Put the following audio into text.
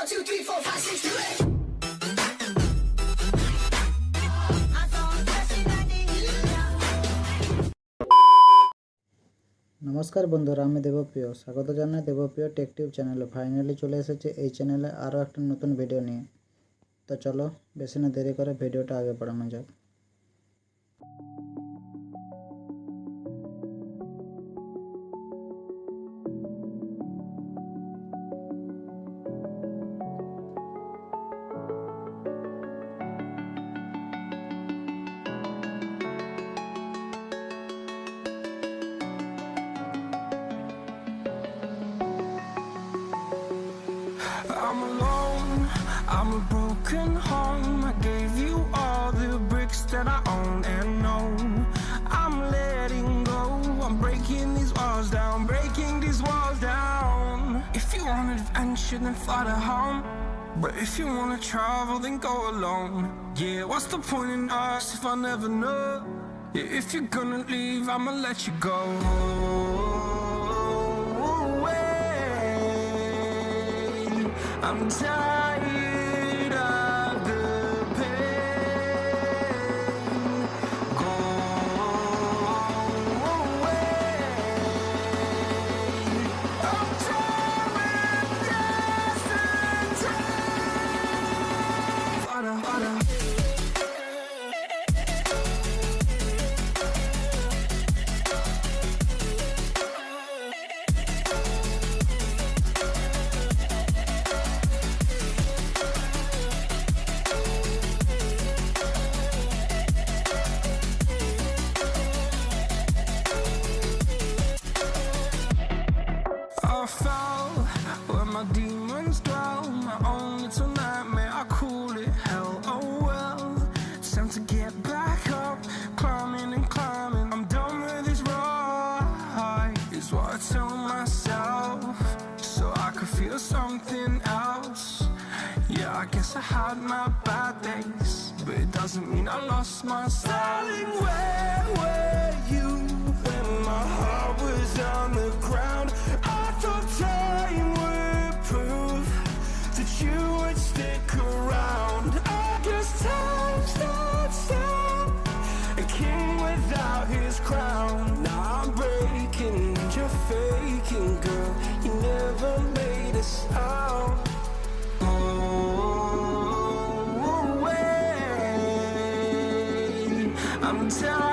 1, 2, 3, 4, 5, 6, 7. নমস্কার বন্ধুরা, আমি দেবপ্রিয় স্বাগত জানাই দেবপ্রিয় টেক টিউব চ্যানেলে। ফাইনালি চলে এসেছে এই চ্যানেলে আরও একটা নতুন ভিডিও নিয়ে। তো চলো বেশি না দেরি করে ভিডিওটা আগে বাড়ানো যাক। I'm alone, I'm a broken home. I gave you all the bricks that I own and know. I'm letting go, I'm breaking these walls down, breaking these walls down. If you want adventure, then fly to home. But if you wanna travel, then go alone. Yeah, what's the point in us if I never know? Yeah, if you're gonna leave, I'ma let you go. I'm tired of the pain. Go away. I'm tired of yesterday. Harder. I fell where my demons dwell. My own little nightmare, I call it hell. Oh well, it's time to get back up. Climbing and climbing, I'm done with this ride, is what I tell myself, so I could feel something else. Yeah, I guess I had my bad days, but it doesn't mean I lost my styling. Where were you when my heart was on the ground? I thought time would prove that you would stick around. I guess time stood still, a king without his crown. Now I'm breaking and you're faking, girl. You never made a sound. I'm tired.